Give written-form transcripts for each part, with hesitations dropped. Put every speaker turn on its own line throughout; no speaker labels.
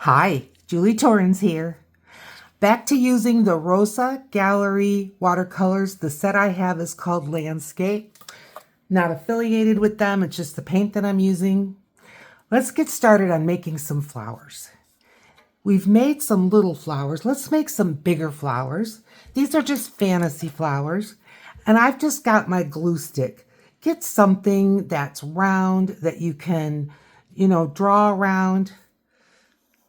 Hi, Julie Torrens here. Back to using the Rosa Gallery watercolors. The set I have is called Landscape. Not affiliated with them, it's just the paint that I'm using. Let's get started on making some flowers. We've made some little flowers. Let's make some bigger flowers. These are just fantasy flowers. And I've just got my glue stick. Get something that's round that you can, draw around.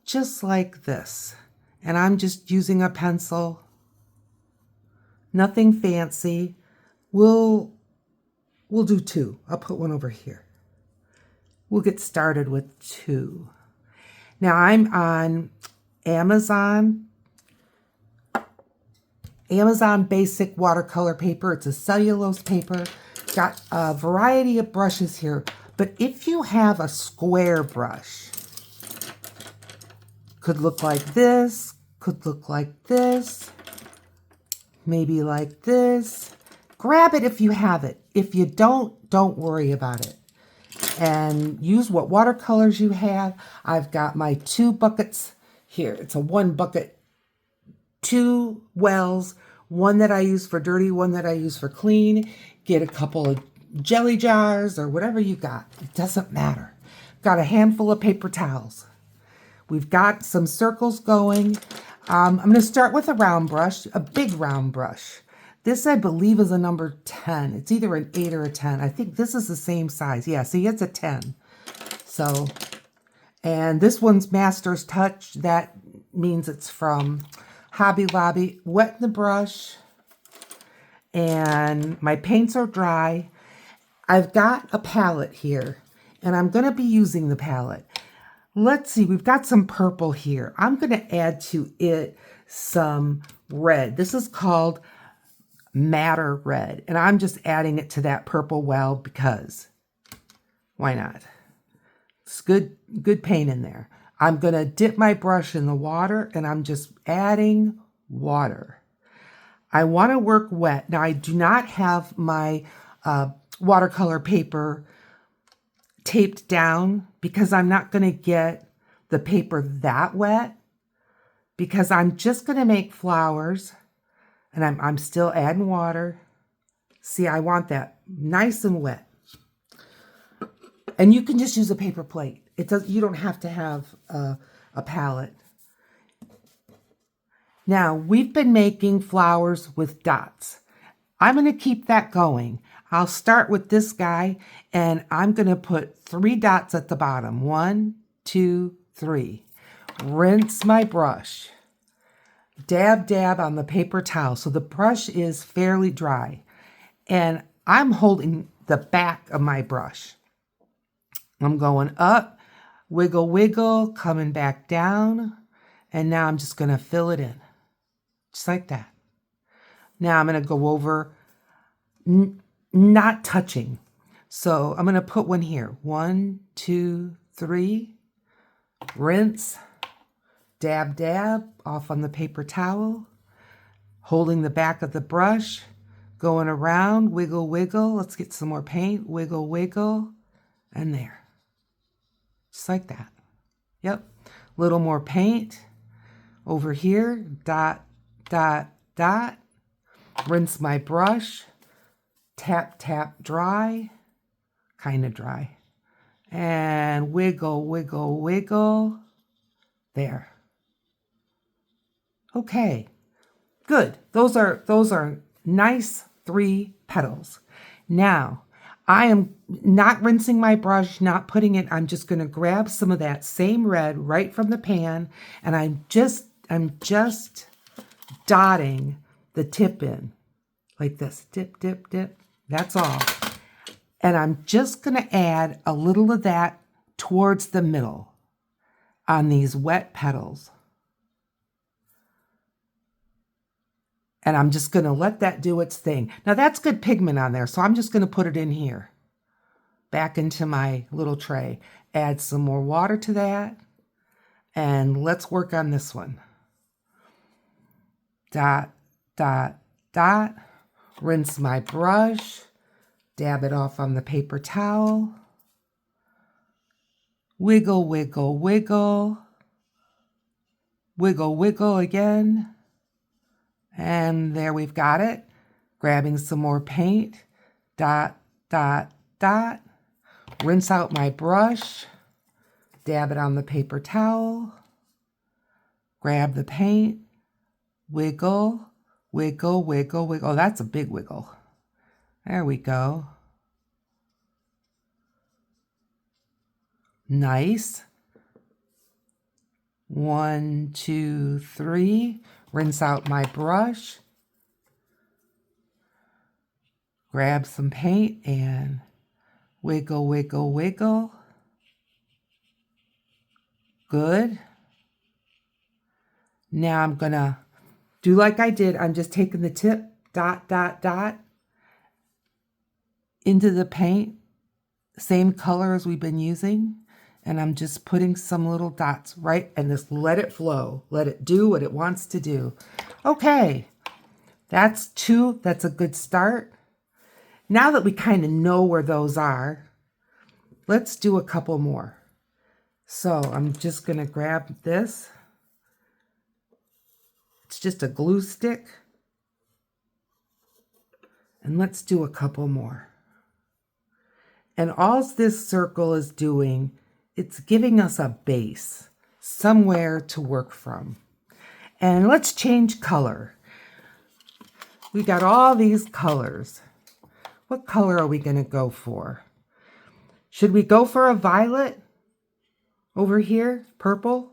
Just like this. And I'm just using a pencil. Nothing fancy. We'll do two. I'll put one over here. We'll get started with two. Now I'm on Amazon basic watercolor paper. It's a cellulose paper. Got a variety of brushes here. But if you have a square brush, could look like this, could look like this, maybe like this. Grab it if you have it. If you don't worry about it. And use what watercolors you have. I've got my 2 buckets here. It's a 1 bucket, 2 wells, one that I use for dirty, one that I use for clean. Get a couple of jelly jars or whatever you got. It doesn't matter. Got a handful of paper towels. We've got some circles going. I'm going to start with a round brush, a big round brush. This, I believe, is a number 10. It's either an 8 or a 10. I think this is the same size. Yeah, see, it's a 10. So, and this one's Master's Touch. That means it's from Hobby Lobby. Wet the brush. And my paints are dry. I've got a palette here, and I'm going to be using the palette. Let's see, we've got some purple here. I'm going to add to it some red. This is called Madder Red, and I'm just adding it to that purple well because why not? It's good paint in there. I'm going to dip my brush in the water, and I'm just adding water. I want to work wet. Now, I do not have my watercolor paper taped down because I'm not going to get the paper that wet because I'm just going to make flowers and I'm still adding water. See, I want that nice and wet. And you can just use a paper plate. You don't have to have a palette. Now, we've been making flowers with dots. I'm going to keep that going. I'll start with this guy, and I'm going to put 3 dots at the bottom. 1, 2, 3. Rinse my brush. Dab on the paper towel. So the brush is fairly dry. And I'm holding the back of my brush. I'm going up, wiggle, wiggle, coming back down. And now I'm just going to fill it in. Just like that. Now I'm going to go over, not touching. So I'm going to put one here. 1, 2, 3. Rinse. Dab off on the paper towel. Holding the back of the brush. Going around. Wiggle, wiggle. Let's get some more paint. Wiggle, wiggle. And there. Just like that. Yep. Little more paint. Over here. Dot. Rinse my brush. Tap, dry. Kind of dry. And wiggle, wiggle, wiggle. There. Okay. Good. Those are nice 3 petals. Now, I am not rinsing my brush, not putting it. I'm just going to grab some of that same red right from the pan, and I'm just dotting the tip in like this. Dip. That's all. And I'm just going to add a little of that towards the middle on these wet petals. And I'm just going to let that do its thing. Now that's good pigment on there, so I'm just going to put it in here. Back into my little tray. Add some more water to that. And let's work on this one. Dot. Rinse my brush. Dab it off on the paper towel. Wiggle, wiggle, wiggle. wiggle, wiggle again. And there we've got it. Grabbing some more paint, dot, dot, dot. Rinse out my brush, dab it on the paper towel, grab the paint, wiggle, wiggle, wiggle, wiggle. Oh, that's a big wiggle. There we go. Nice. 1, 2, 3. Rinse out my brush. Grab some paint and wiggle, wiggle, wiggle. Good. Now I'm gonna do like I did. I'm just taking the tip, dot, dot, dot, into the paint, same color as we've been using. And I'm just putting some little dots, right? And just let it flow. Let it do what it wants to do. Okay, that's 2. That's a good start. Now that we kind of know where those are, let's do a couple more. So I'm just going to grab this. It's just a glue stick. And let's do a couple more. And all this circle is doing, it's giving us a base, somewhere to work from. And let's change color. We got all these colors. What color are we going to go for? Should we go for a violet over here? Purple?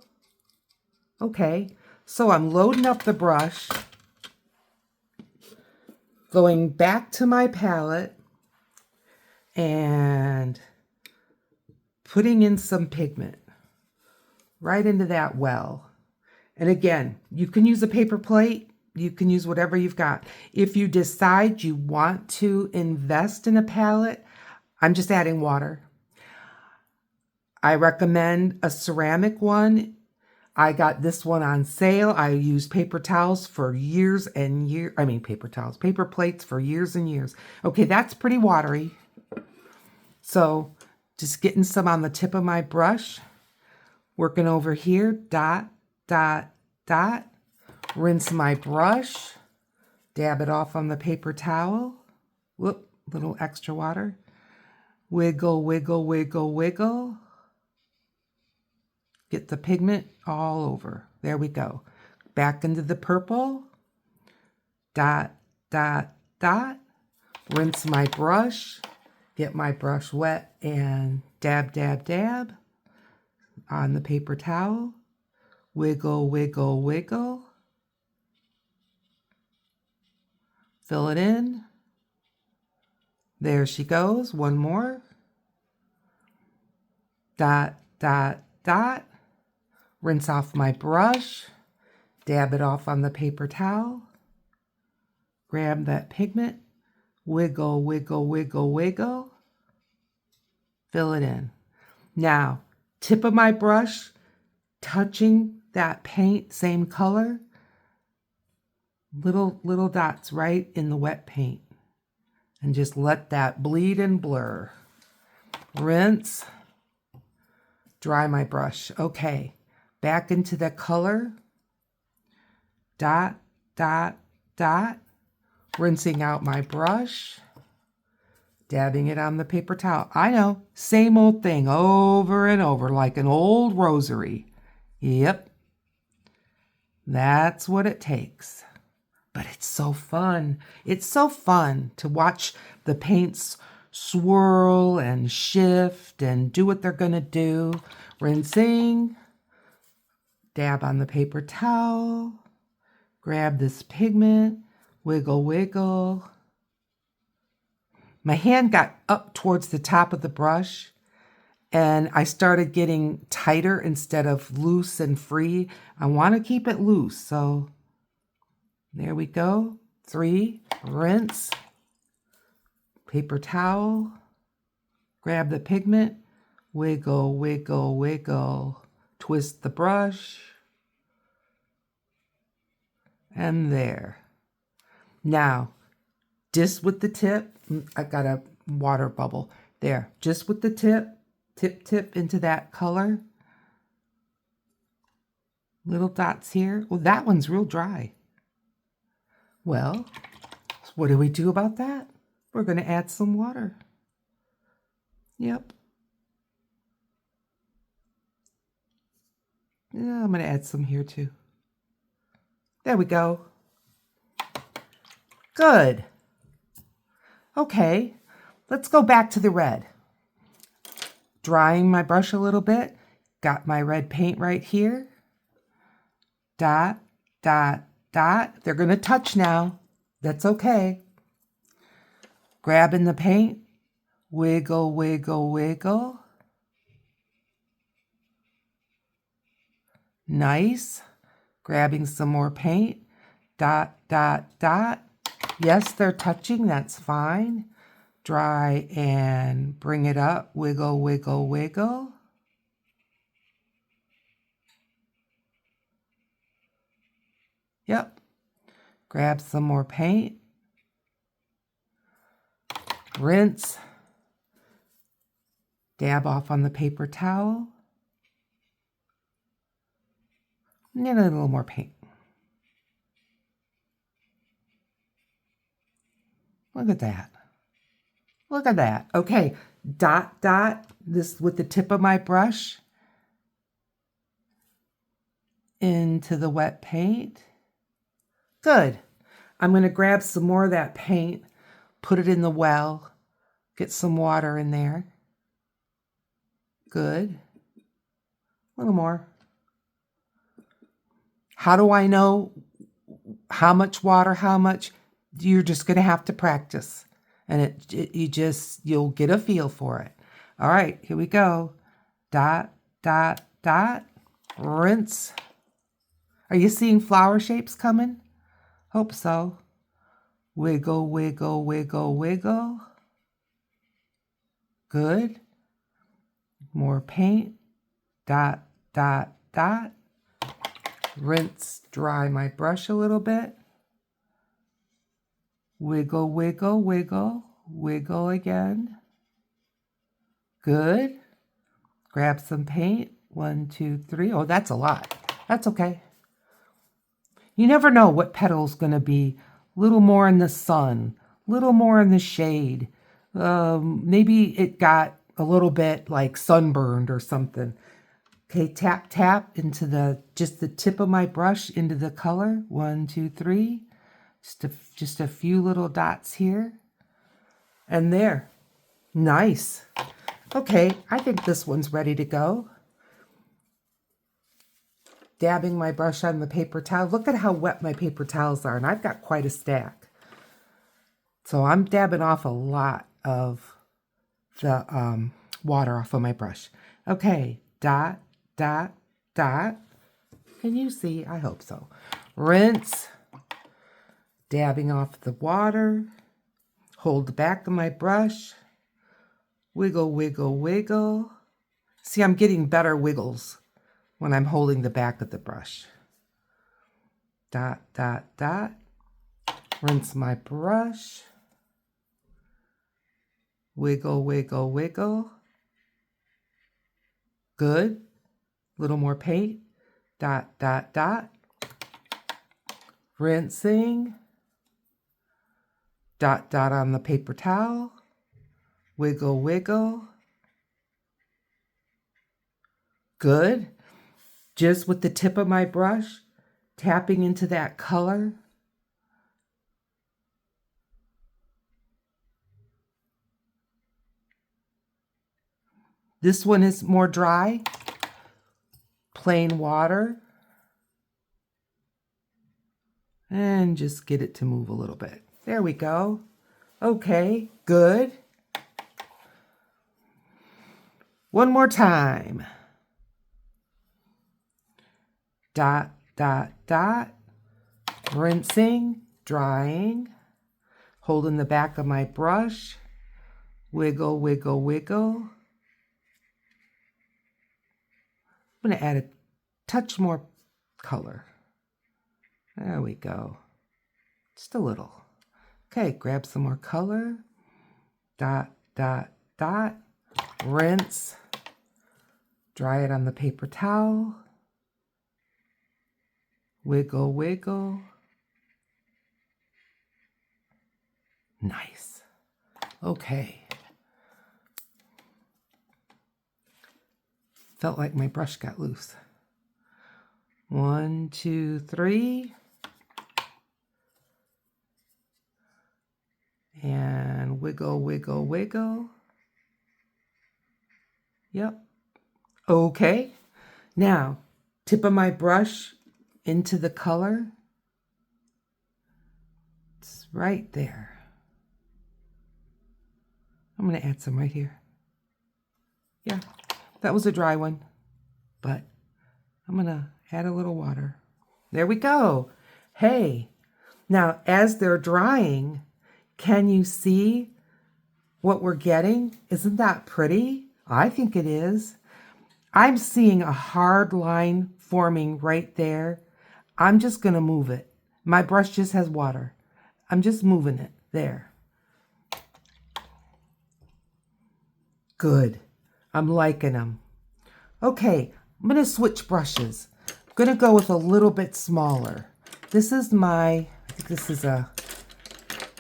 Okay, so I'm loading up the brush, going back to my palette, and putting in some pigment right into that well. And again, you can use a paper plate. You can use whatever you've got. If you decide you want to invest in a palette, I'm just adding water. I recommend a ceramic one. I got this one on sale. I used paper towels for years and years. I mean, paper plates for years and years. Okay, that's pretty watery. So just getting some on the tip of my brush, working over here, dot, dot, dot. Rinse my brush, dab it off on the paper towel. Whoop, little extra water. Wiggle, wiggle, wiggle, wiggle. Get the pigment all over. There we go. Back into the purple. Dot, dot, dot. Rinse my brush. Get my brush wet and dab, dab, dab on the paper towel. Wiggle, wiggle, wiggle. Fill it in. There she goes. One more. Dot, dot, dot. Rinse off my brush. Dab it off on the paper towel. Grab that pigment. Wiggle, wiggle, wiggle, wiggle. Fill it in. Now, tip of my brush, touching that paint, same color. Little dots right in the wet paint. And just let that bleed and blur. Rinse. Dry my brush. Okay. Back into the color. Dot, dot, dot. Rinsing out my brush. Dabbing it on the paper towel. I know, same old thing over and over like an old rosary. Yep. That's what it takes. But it's so fun. It's so fun to watch the paints swirl and shift and do what they're going to do. Rinsing. Dab on the paper towel. Grab this pigment. Wiggle, wiggle. My hand got up towards the top of the brush and I started getting tighter instead of loose and free. I want to keep it loose, so there we go. 3, rinse, paper towel, grab the pigment, wiggle, wiggle, wiggle, twist the brush, and there. Now, just with the tip, I got a water bubble there, just with the tip into that color. Little dots here. Well, that one's real dry. Well, what do we do about that? We're going to add some water. Yep. Yeah, I'm going to add some here too. There we go. Good. Okay, let's go back to the red. Drying my brush a little bit. Got my red paint right here. Dot, dot, dot. They're going to touch now. That's okay. Grabbing the paint. Wiggle, wiggle, wiggle. Nice. Grabbing some more paint. Dot, dot, dot. Yes, they're touching. That's fine. Dry and bring it up. Wiggle, wiggle, wiggle. Yep. Grab some more paint. Rinse. Dab off on the paper towel. And a little more paint. Look at that. Look at that. Okay, dot, dot, this with the tip of my brush into the wet paint. Good. I'm going to grab some more of that paint, put it in the well, get some water in there. Good. A little more. How do I know how much water, how much? You're just going to have to practice. And you'll get a feel for it. All right, here we go. Dot, dot, dot. Rinse. Are you seeing flower shapes coming? Hope so. Wiggle, wiggle, wiggle, wiggle. Good. More paint. Dot, dot, dot. Rinse, dry my brush a little bit. Wiggle, wiggle, wiggle, wiggle again. Good. Grab some paint. 1, 2, 3. Oh, that's a lot. That's okay. You never know what petal's going to be. A little more in the sun, a little more in the shade. Maybe it got a little bit like sunburned or something. Okay, tap, tap into just the tip of my brush into the color. 1, 2, 3. Just a few little dots here. And there. Nice. Okay, I think this one's ready to go. Dabbing my brush on the paper towel. Look at how wet my paper towels are, and I've got quite a stack. So I'm dabbing off a lot of the water off of my brush. Okay, dot, dot, dot. Can you see? I hope so. Rinse. Dabbing off the water. Hold the back of my brush. Wiggle, wiggle, wiggle. See, I'm getting better wiggles when I'm holding the back of the brush. Dot, dot, dot. Rinse my brush. Wiggle, wiggle, wiggle. Good. Little more paint. Dot, dot, dot. Rinsing. Dot, dot on the paper towel. Wiggle, wiggle. Good. Just with the tip of my brush, tapping into that color. This one is more dry. Plain water. And just get it to move a little bit. There we go. Okay, good. One more time. Dot, dot, dot. Rinsing, drying. Holding the back of my brush. Wiggle, wiggle, wiggle. I'm going to add a touch more color. There we go. Just a little. Okay, grab some more color. Dot, dot, dot. Rinse. Dry it on the paper towel. Wiggle, wiggle. Nice. Okay. Felt like my brush got loose. 1, 2, 3. And wiggle, wiggle, wiggle. Yep. Okay. Now, tip of my brush into the color. It's right there. I'm going to add some right here. Yeah, that was a dry one, but I'm going to add a little water. There we go. Hey, now as they're drying, can you see what we're getting? Isn't that pretty? I think it is. I'm seeing a hard line forming right there. I'm just going to move it. My brush just has water. I'm just moving it there. Good. I'm liking them. Okay, I'm going to switch brushes. I'm going to go with a little bit smaller. This is I think this is a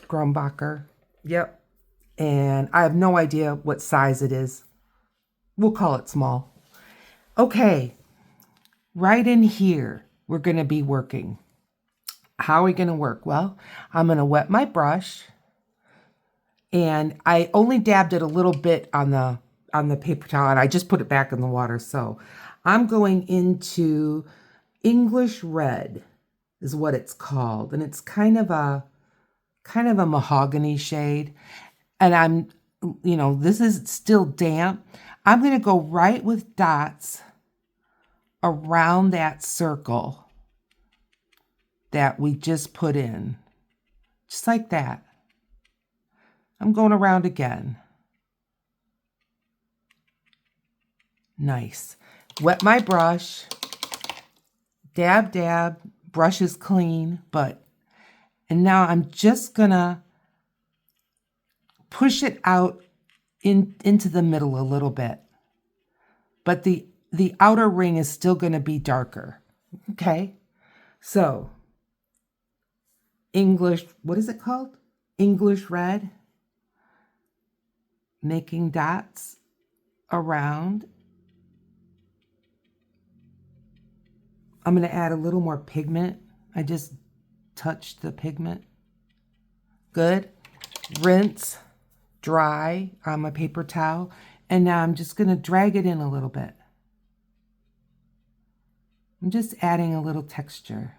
Grumbacher. Yep. And I have no idea what size it is. We'll call it small. Okay, right in here, we're going to be working. How are we going to work? Well, I'm going to wet my brush. And I only dabbed it a little bit on the paper towel, and I just put it back in the water. So I'm going into English Red is what it's called. And it's kind of a mahogany shade. And this is still damp. I'm going to go right with dots around that circle that we just put in. Just like that. I'm going around again. Nice. Wet my brush. Dab, dab. Brush is clean, and now I'm just gonna push it out into the middle a little bit. But the outer ring is still gonna be darker. Okay? So, what is it called? English Red. Making dots around. I'm going to add a little more pigment. I just touched the pigment. Good. Rinse, dry on my paper towel. And now I'm just going to drag it in a little bit. I'm just adding a little texture.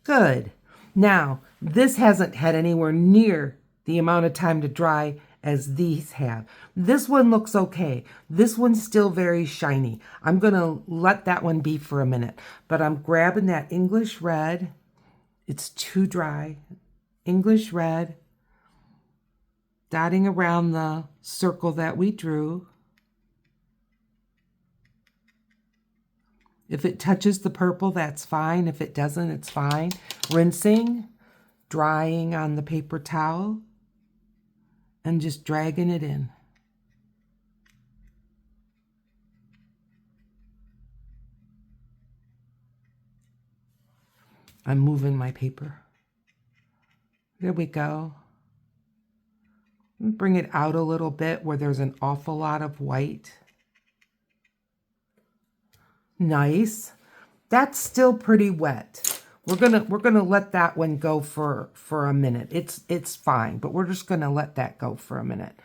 Good. Now, this hasn't had anywhere near the amount of time to dry as these have. This one looks okay. This one's still very shiny. I'm going to let that one be for a minute. But I'm grabbing that English Red. It's too dry. English Red. Dotting around the circle that we drew. If it touches the purple, that's fine. If it doesn't, it's fine. Rinsing, drying on the paper towel, and just dragging it in. I'm moving my paper. There we go. Bring it out a little bit where there's an awful lot of white. Nice. That's still pretty wet. We're gonna let that one go for a minute. It's fine, but we're just gonna let that go for a minute.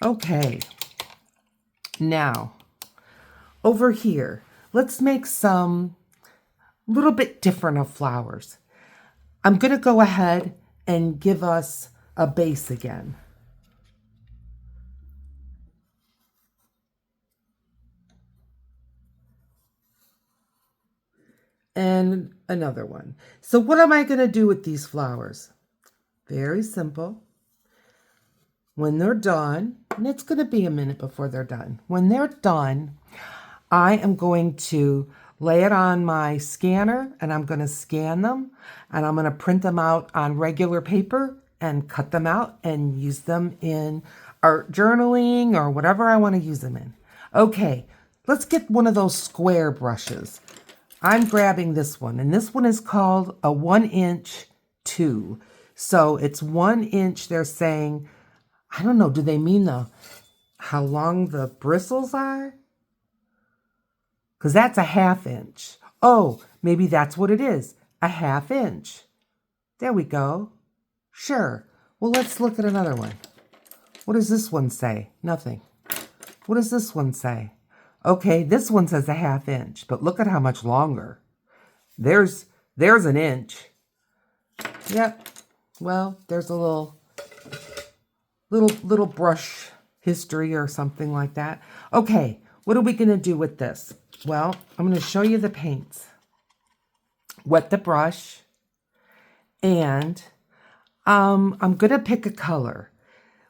Okay. Now, over here, let's make some little bit different of flowers. I'm gonna go ahead and give us a base again. And another one. So what am I going to do with these flowers? Very simple. When they're done, and it's going to be a minute before they're done. When they're done, I am going to lay it on my scanner and I'm going to scan them and I'm going to print them out on regular paper and cut them out and use them in art journaling or whatever I want to use them in. Okay, let's get one of those square brushes. I'm grabbing this one, and this one is called a 1-inch 2. So it's 1 inch. They're saying, I don't know, do they mean how long the bristles are? Because that's a 1/2 inch. Oh, maybe that's what it is, a 1/2 inch. There we go. Sure. Well, let's look at another one. What does this one say? Nothing. What does this one say? Okay, this one says a 1/2 inch, but look at how much longer. There's 1 inch. Yep. Well, there's a little brush history or something like that. Okay, what are we going to do with this? Well, I'm going to show you the paints. Wet the brush, and I'm going to pick a color.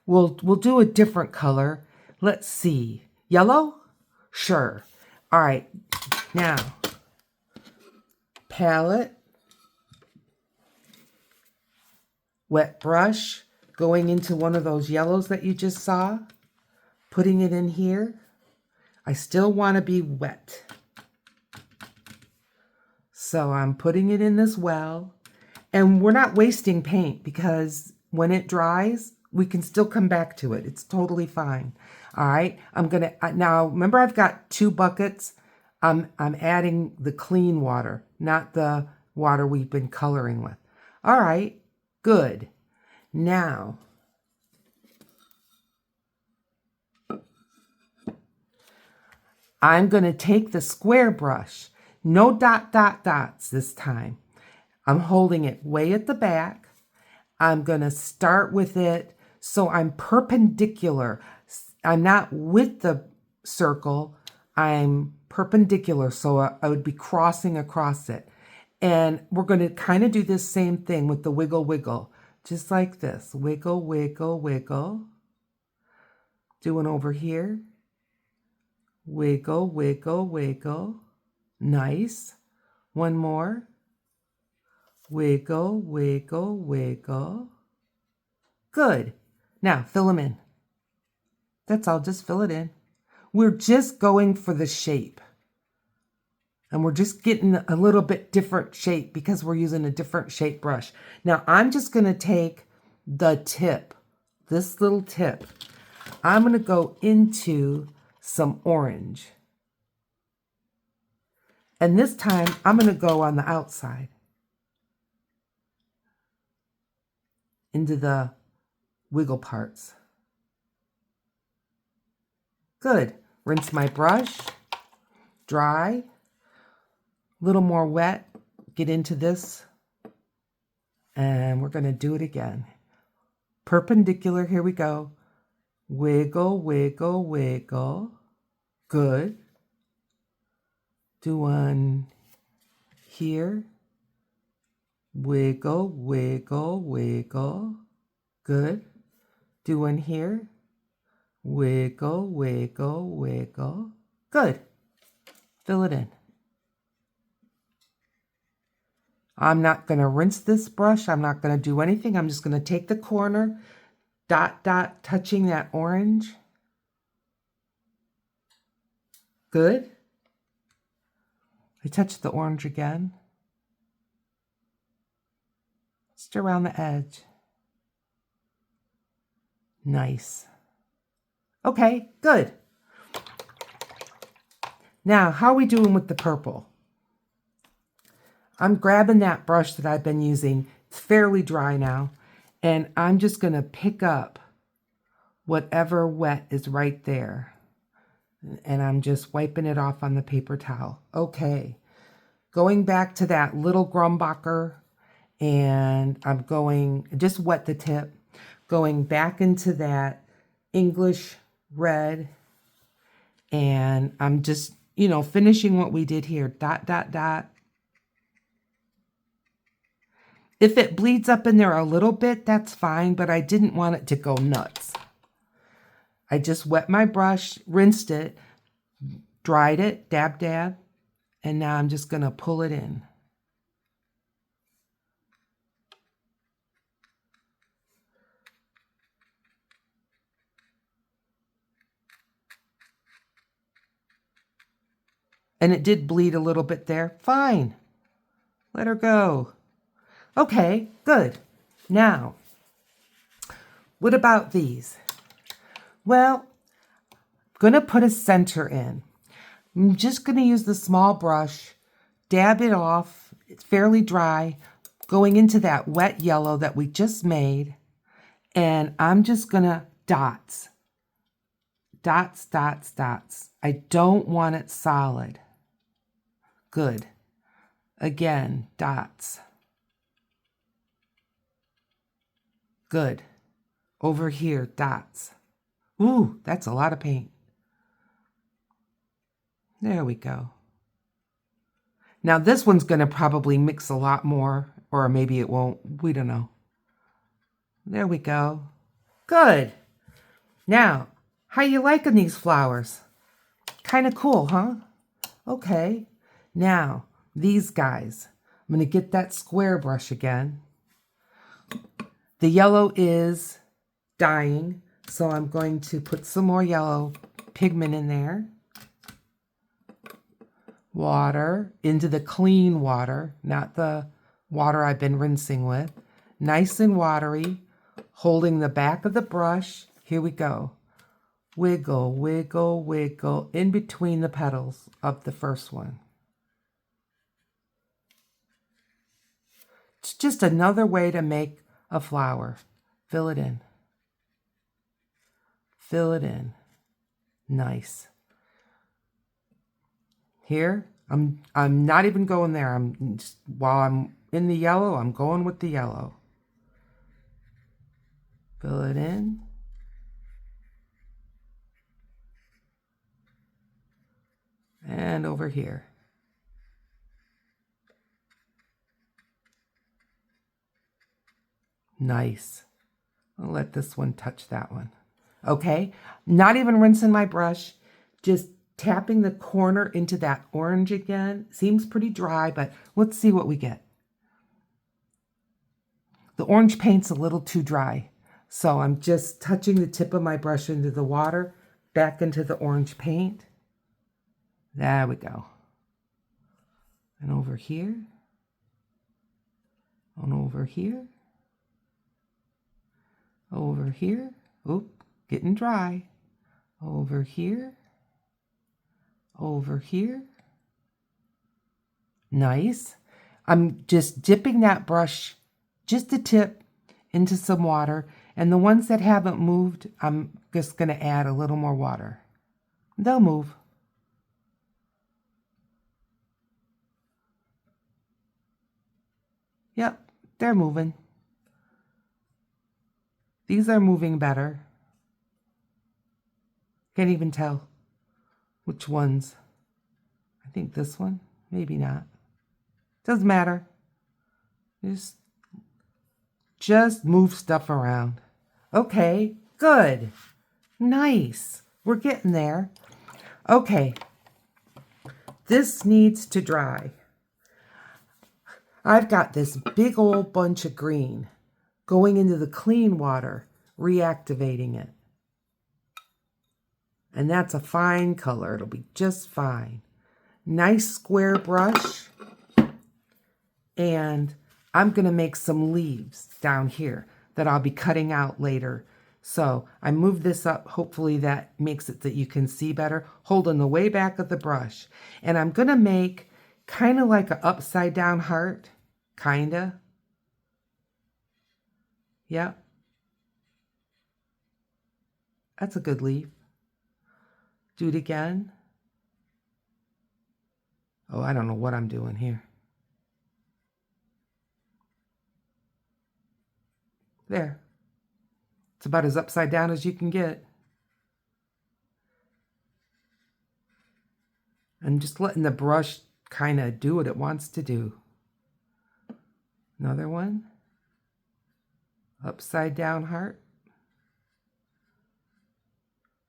We'll do a different color. Let's see. Yellow? Sure. All right. Now, palette, wet brush, going into one of those yellows that you just saw, putting it in here. I still want to be wet. So I'm putting it in this well, and we're not wasting paint because when it dries, we can still come back to it. It's totally fine. All right, I'm gonna, now remember I've got 2 buckets. I'm adding the clean water, not the water we've been coloring with. All right, good. Now, I'm gonna take the square brush, no dots this time. I'm holding it way at the back. I'm gonna start with it so I'm perpendicular. I'm not with the circle, I'm perpendicular, so I would be crossing across it. And we're going to kind of do this same thing with the wiggle wiggle, just like this. Wiggle, wiggle, wiggle. Doing over here. Wiggle, wiggle, wiggle. Nice. One more. Wiggle, wiggle, wiggle. Good. Now fill them in. That's all, just fill it in. We're just going for the shape. And we're just getting a little bit different shape because we're using a different shape brush. Now I'm just going to take the tip, this little tip. I'm going to go into some orange. And this time I'm going to go on the outside. Into the wiggle parts. Good. Rinse my brush, dry, a little more wet, get into this, and we're going to do it again. Perpendicular, here we go. Wiggle, wiggle, wiggle. Good. Do one here. Wiggle, wiggle, wiggle. Good. Do one here. Wiggle, wiggle, wiggle. Good. Fill it in. I'm not going to rinse this brush. I'm not going to do anything. I'm just going to take the corner, dot, dot, touching that orange. Good. I touch the orange again. Just around the edge. Nice. Okay, good. Now, how are we doing with the purple? I'm grabbing that brush that I've been using. It's fairly dry now. And I'm just going to pick up whatever wet is right there. And I'm just wiping it off on the paper towel. Okay. Going back to that little Grumbacher. And I'm going, just wet the tip. Going back into that English red. And I'm just, finishing what we did here. Dot, dot, dot. If it bleeds up in there a little bit, that's fine, but I didn't want it to go nuts. I just wet my brush, rinsed it, dried it, dab, dab, and now I'm just going to pull it in. And it did bleed a little bit there. Fine. Let her go. Okay, good. Now, what about these? Well, I'm going to put a center in. I'm just going to use the small brush, dab it off. It's fairly dry, going into that wet yellow that we just made. And I'm just going to dots. Dots, dots, dots. I don't want it solid. Good. Again, dots. Good. Over here, dots. Ooh, that's a lot of paint. There we go. Now this one's going to probably mix a lot more, or maybe it won't. We don't know. There we go. Good. Now, how you liking these flowers? Kind of cool, huh? Okay. Now, these guys. I'm going to get that square brush again. The yellow is dying, so I'm going to put some more yellow pigment in there. Water into the clean water, not the water I've been rinsing with. Nice and watery, holding the back of the brush. Here we go. Wiggle, wiggle, wiggle in between the petals of the first one. It's just another way to make a flower. Fill it in. Fill it in. Nice. Here, I'm not even going there. While I'm in the yellow, I'm going with the yellow. Fill it in. And over here. Nice. I'll let this one touch that one. Okay, not even rinsing my brush, just tapping the corner into that orange again. Seems pretty dry, but let's see what we get. The orange paint's a little too dry, so I'm just touching the tip of my brush into the water, back into the orange paint. There we go. And over here. And over here. Over here. Oop, getting dry. Over here. Over here. Nice. I'm just dipping that brush, just a tip, into some water. And the ones that haven't moved, I'm just going to add a little more water. They'll move. Yep, they're moving. These are moving better. Can't even tell which ones. I think this one, maybe not. Doesn't matter. Just move stuff around. Okay, good. Nice. We're getting there. Okay. This needs to dry. I've got this big old bunch of green going into the clean water, reactivating it. And that's a fine color. It'll be just fine. Nice square brush. And I'm going to make some leaves down here that I'll be cutting out later. So I move this up. Hopefully that makes it that you can see better. Holding the way back of the brush. And I'm going to make kind of like an upside down heart. Kind of. Yep. That's a good leaf. Do it again. Oh, I don't know what I'm doing here. There. It's about as upside down as you can get. I'm just letting the brush kind of do what it wants to do. Another one. Upside down heart.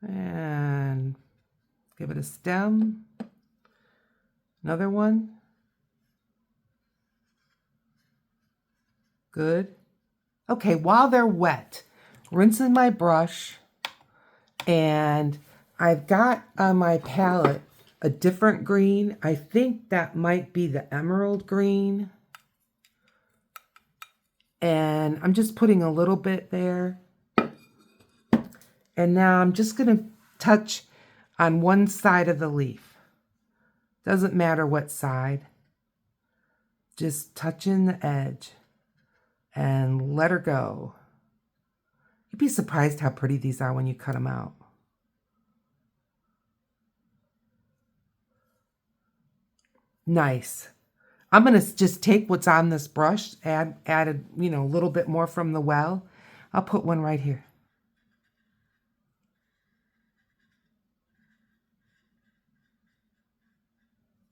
And give it a stem. Another one. Good. Okay, while they're wet, rinsing my brush, and I've got on my palette a different green. I think that might be the emerald green. And I'm just putting a little bit there. And now I'm just going to touch on one side of the leaf. Doesn't matter what side. Just touching the edge and let her go. You'd be surprised how pretty these are when you cut them out. Nice. I'm going to just take what's on this brush, add a little bit more from the well. I'll put one right here.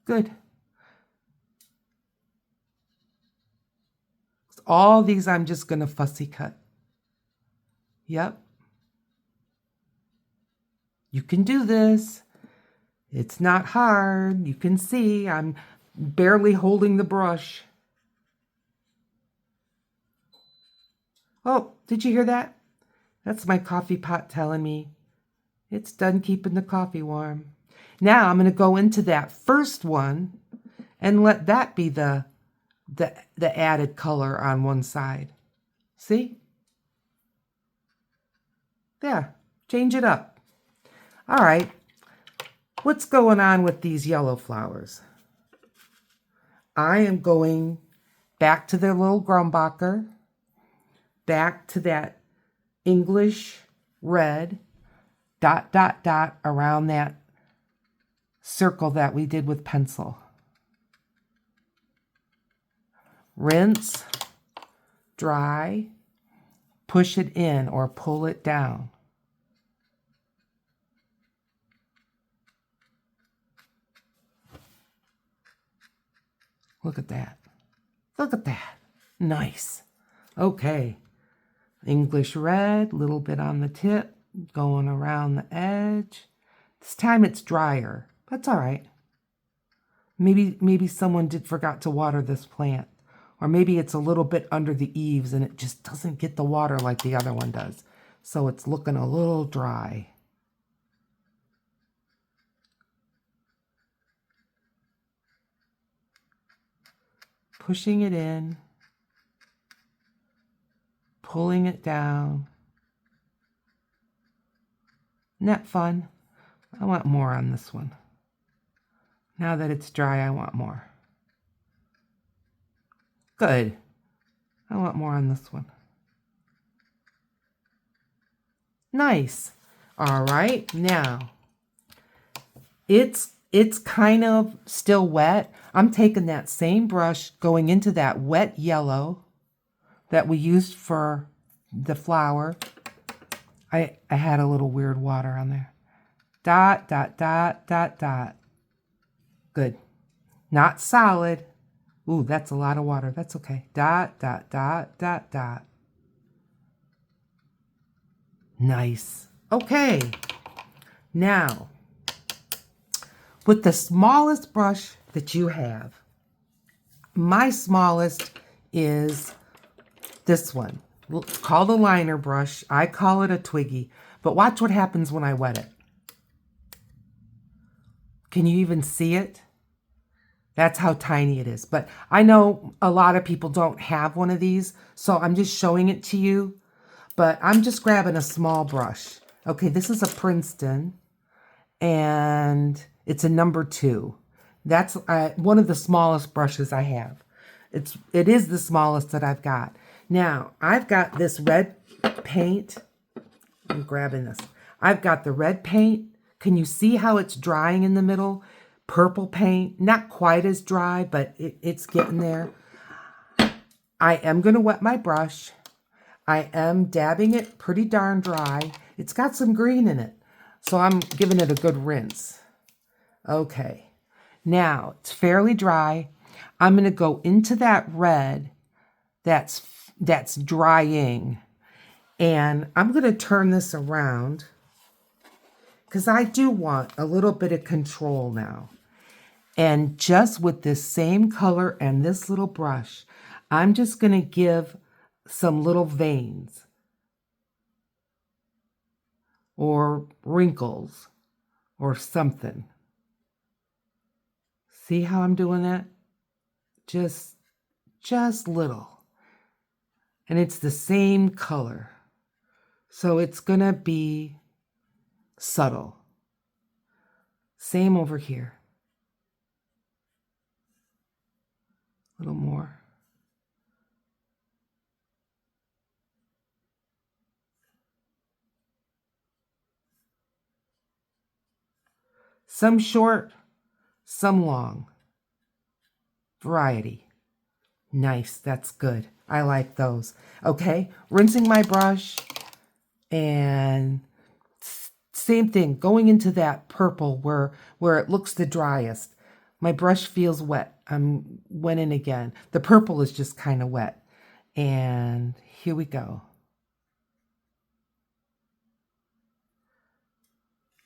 Good. All these I'm just going to fussy cut. Yep. You can do this. It's not hard. You can see I'm barely holding the brush. Oh, did you hear that? That's my coffee pot telling me it's done keeping the coffee warm. Now I'm going to go into that first one and let that be the added color on one side. See? There, change it up. All right, what's going on with these yellow flowers? I am going back to their little Grumbacher, back to that English red, dot, dot, dot around that circle that we did with pencil. Rinse, dry, push it in or pull it down. Look at that. Look at that. Nice. Okay. English red, little bit on the tip, going around the edge. This time it's drier. That's all right. Maybe someone forgot to water this plant. Or maybe it's a little bit under the eaves and it just doesn't get the water like the other one does. So it's looking a little dry. Pushing it in. Pulling it down. Isn't that fun? I want more on this one. Now that it's dry, I want more. Good. I want more on this one. Nice. All right, now it's kind of still wet. I'm taking that same brush, going into that wet yellow that we used for the flower. I had a little weird water on there. Dot, dot, dot, dot, dot. Good. Not solid. Ooh, that's a lot of water. That's okay. Dot, dot, dot, dot, dot. Nice. Okay. Now, with the smallest brush that you have, my smallest is this one. It's called a liner brush. I call it a Twiggy. But watch what happens when I wet it. Can you even see it? That's how tiny it is. But I know a lot of people don't have one of these, so I'm just showing it to you. But I'm just grabbing a small brush. Okay, this is a Princeton, and it's a number 2. That's one of the smallest brushes I have. It is the smallest that I've got. Now, I've got this red paint. I'm grabbing this. I've got the red paint. Can you see how it's drying in the middle? Purple paint, not quite as dry, but it's getting there. I am going to wet my brush. I am dabbing it pretty darn dry. It's got some green in it, so I'm giving it a good rinse. Okay, now it's fairly dry. I'm going to go into that red that's drying, and I'm going to turn this around because I do want a little bit of control now. And just with this same color and this little brush, I'm just going to give some little veins or wrinkles or something. See how I'm doing that? Just little. And it's the same color. So it's going to be subtle. Same over here. A little more. Some short, some long. Variety. Nice, that's good. I like those. Okay, rinsing my brush and same thing, going into that purple where it looks the driest. My brush feels wet. Went in again. The purple is just kind of wet. And here we go.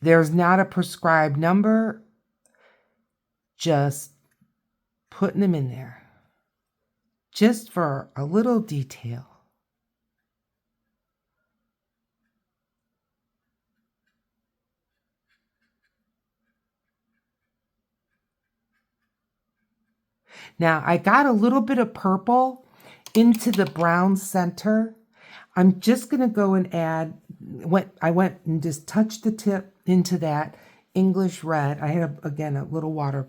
There's not a prescribed number, just putting them in there. Just for a little detail. Now I got a little bit of purple into the brown center. I'm just going to go and add, I went and just touched the tip into that English red. I had, again, a little water.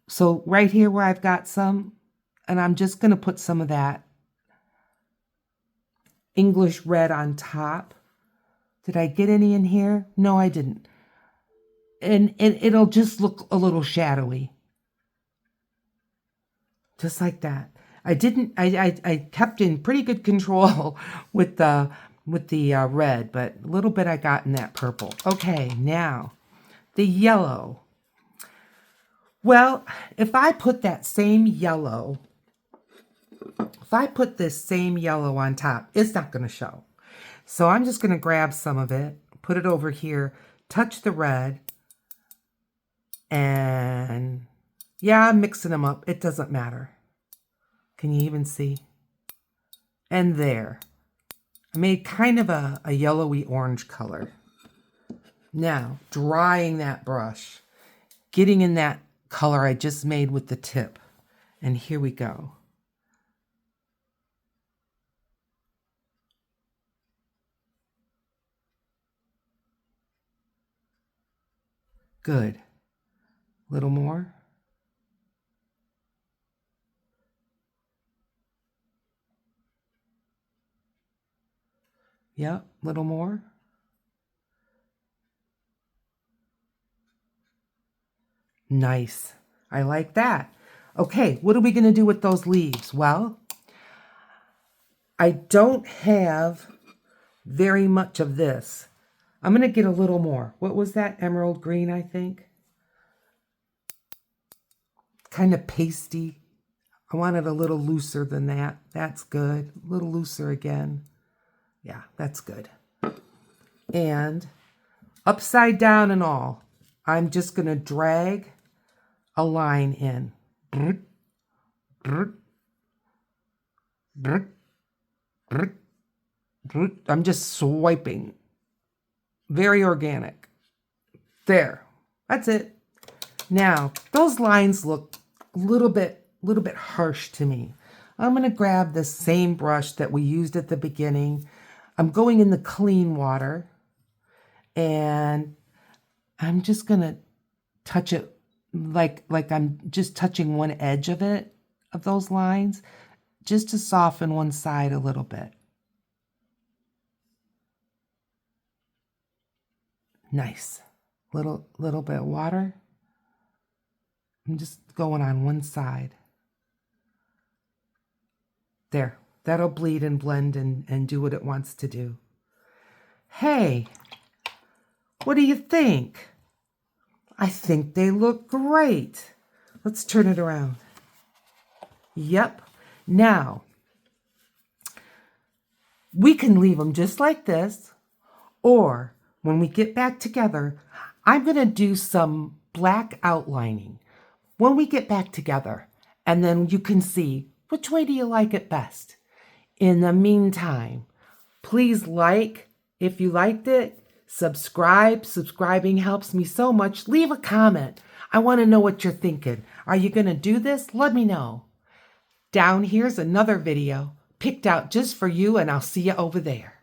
So right here where I've got some, and I'm just going to put some of that English red on top. Did I get any in here? No, I didn't. And it'll just look a little shadowy. Just like that. I kept in pretty good control with the red, but a little bit I got in that purple. Okay, now the yellow. Well, if I put that same yellow, if I put this same yellow on top, it's not going to show. So I'm just going to grab some of it, put it over here, touch the red, and yeah, I'm mixing them up. It doesn't matter. Can you even see? And there. I made kind of a yellowy orange color. Now, drying that brush, getting in that color I just made with the tip. And here we go. Good. A little more. Yep, a little more. Nice. I like that. Okay, what are we going to do with those leaves? Well, I don't have very much of this. I'm going to get a little more. What was that? Emerald green, I think. Kind of pasty. I want it a little looser than that. That's good. A little looser again. Yeah, that's good. And upside down and all, I'm just going to drag a line in. I'm just swiping. Very organic. There. That's it. Now, those lines look a little bit harsh to me. I'm going to grab the same brush that we used at the beginning. I'm going in the clean water, and I'm just going to touch it like I'm just touching one edge of it, of those lines, just to soften one side a little bit. Nice. Little bit of water. I'm just going on one side. There. That'll bleed and blend and do what it wants to do. Hey, what do you think? I think they look great. Let's turn it around. Yep. Now, we can leave them just like this, or when we get back together, I'm going to do some black outlining when we get back together, and then you can see which way do you like it best. In the meantime, please like if you liked it, subscribe. Subscribing helps me so much. Leave a comment. I want to know what you're thinking. Are you going to do this? Let me know. Down here's another video picked out just for you, and I'll see you over there.